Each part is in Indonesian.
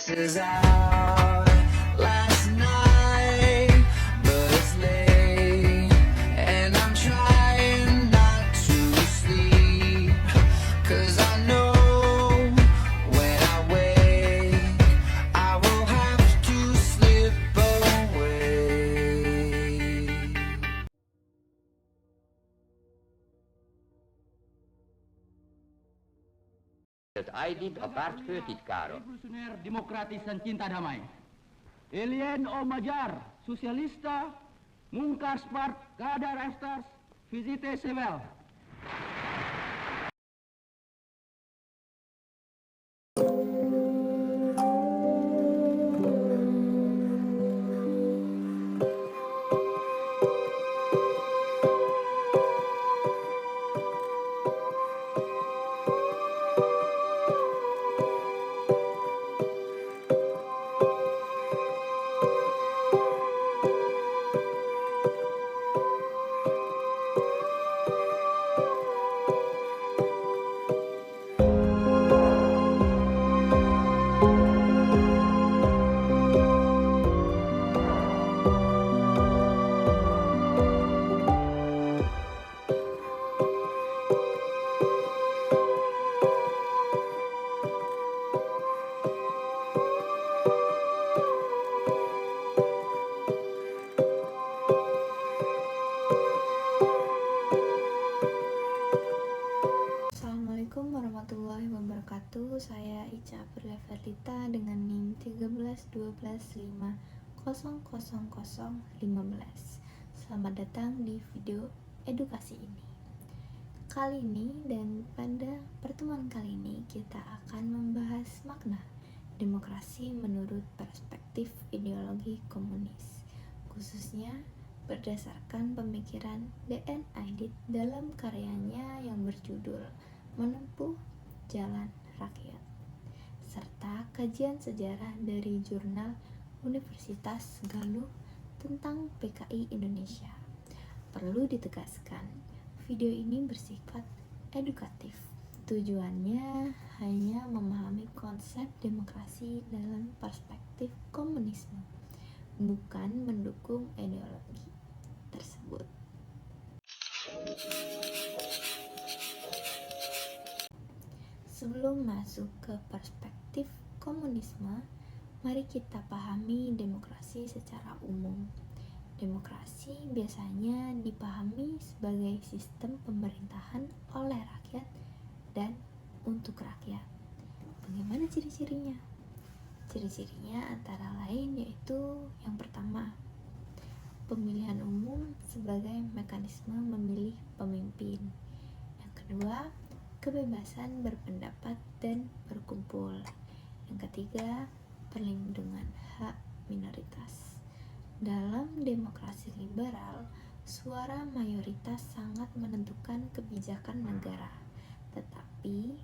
Is out last night, but it's late, and I'm trying not to sleep, 'cause I know when I wake, I will have to slip away. Het ID apart főtitkára. Revolusioner demokratis dan cinta damai. Alien o Majar, Socialista, Munkar Spart, Kadar Estars, Visite Sevel. Assalamualaikum warahmatullahi wabarakatuh. Saya Ica Aprilia Ferlita dengan NIM 131250015. Selamat datang di video edukasi ini. Kali ini dan pada pertemuan kali ini kita akan membahas makna demokrasi menurut perspektif ideologi komunis, khususnya berdasarkan pemikiran D.N. Aidit dalam karyanya yang berjudul Menempuh Jalan Rakyat, serta kajian sejarah dari jurnal Universitas Galuh tentang PKI Indonesia. Perlu ditegaskan, video ini bersifat edukatif. Tujuannya hanya memahami konsep demokrasi dalam perspektif komunisme, bukan mendukung ideologi tersebut. Sebelum masuk ke perspektif komunisme, mari kita pahami demokrasi secara umum. Demokrasi biasanya dipahami sebagai sistem pemerintahan oleh rakyat dan untuk rakyat. Bagaimana ciri-cirinya? Ciri-cirinya antara lain yaitu yang pertama, pemilihan umum sebagai mekanisme memilih pemimpin. Yang kedua, kebebasan berpendapat dan berkumpul. Yang ketiga, perlindungan hak minoritas. Dalam demokrasi liberal, suara mayoritas sangat menentukan kebijakan negara, tetapi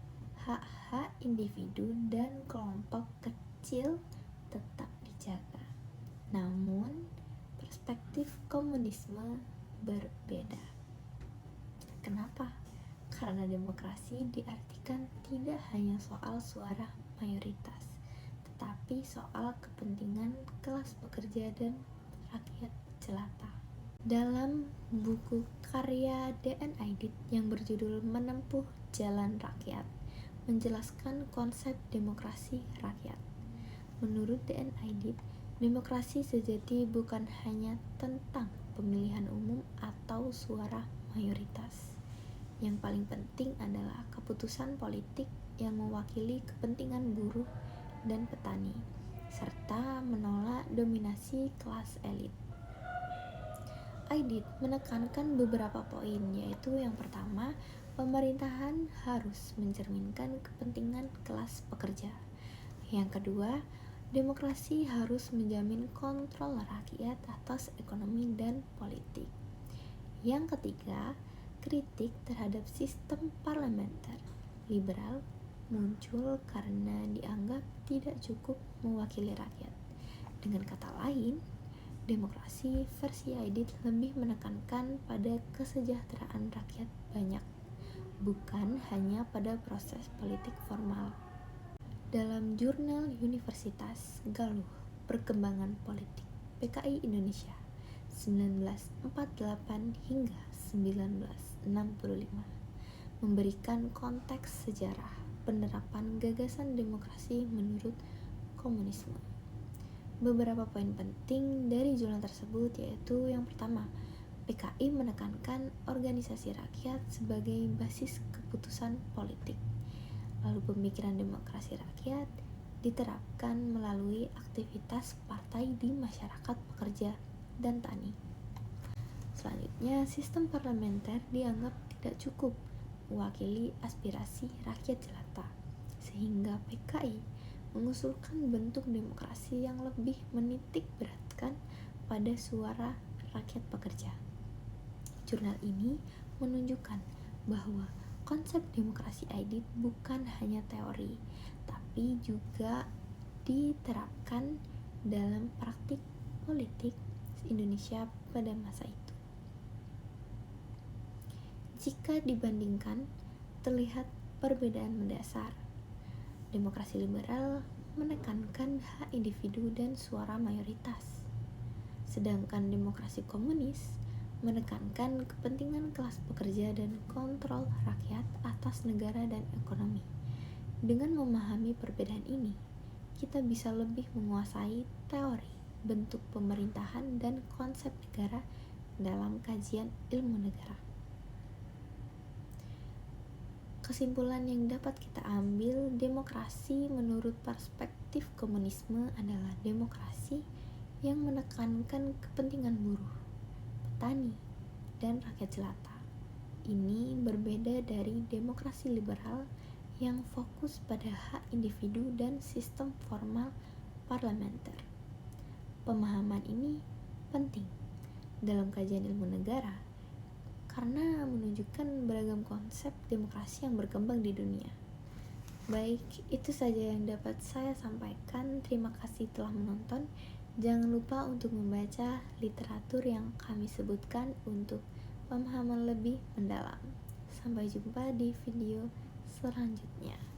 hak-hak individu dan kelompok kecil tetap dijaga. Namun, perspektif komunisme berbeda. Kenapa? Karena demokrasi diartikan tidak hanya soal suara mayoritas, tetapi soal kepentingan kelas pekerja dan rakyat jelata. Dalam buku karya D.N. Aidit yang berjudul Menempuh Jalan Rakyat, menjelaskan konsep demokrasi rakyat. Menurut D.N. Aidit, demokrasi sejati bukan hanya tentang pemilihan umum atau suara mayoritas. Yang paling penting adalah keputusan politik yang mewakili kepentingan buruh dan petani, serta menolak dominasi kelas elit. Aidit menekankan beberapa poin, yaitu yang pertama, pemerintahan harus mencerminkan kepentingan kelas pekerja. Yang kedua, demokrasi harus menjamin kontrol rakyat atas ekonomi dan politik. Yang ketiga, kritik terhadap sistem parlementer liberal muncul karena dianggap tidak cukup mewakili rakyat. Dengan kata lain, demokrasi versi Aidit lebih menekankan pada kesejahteraan rakyat banyak, bukan hanya pada proses politik formal. dalam jurnal Universitas Galuh Perkembangan Politik PKI Indonesia 1948 hingga 1965 memberikan konteks sejarah penerapan gagasan demokrasi menurut komunisme. Beberapa poin penting dari jurnal tersebut yaitu yang pertama, PKI menekankan organisasi rakyat sebagai basis keputusan politik. Lalu pemikiran demokrasi rakyat diterapkan melalui aktivitas partai di masyarakat pekerja dan tani. Selanjutnya, sistem parlementer dianggap tidak cukup mewakili aspirasi rakyat jelata, sehingga PKI mengusulkan bentuk demokrasi yang lebih menitik beratkan pada suara rakyat pekerja. Jurnal ini menunjukkan bahwa konsep demokrasi aidit bukan hanya teori, tapi juga diterapkan dalam praktik politik Indonesia pada masa itu. Jika dibandingkan, terlihat perbedaan mendasar. Demokrasi liberal menekankan hak individu dan suara mayoritas, sedangkan demokrasi komunis menekankan kepentingan kelas pekerja dan kontrol rakyat atas negara dan ekonomi. Dengan memahami perbedaan ini, kita bisa lebih menguasai teori, bentuk pemerintahan, dan konsep negara dalam kajian ilmu negara. Kesimpulan yang dapat kita ambil, demokrasi menurut perspektif komunisme adalah demokrasi yang menekankan kepentingan buruh, petani, dan rakyat jelata. Ini berbeda dari demokrasi liberal yang fokus pada hak individu dan sistem formal parlementer. Pemahaman ini penting dalam kajian ilmu negara karena menunjukkan beragam konsep demokrasi yang berkembang di dunia. Baik, itu saja yang dapat saya sampaikan. Terima kasih telah menonton. Jangan lupa untuk membaca literatur yang kami sebutkan untuk pemahaman lebih mendalam. Sampai jumpa di video selanjutnya.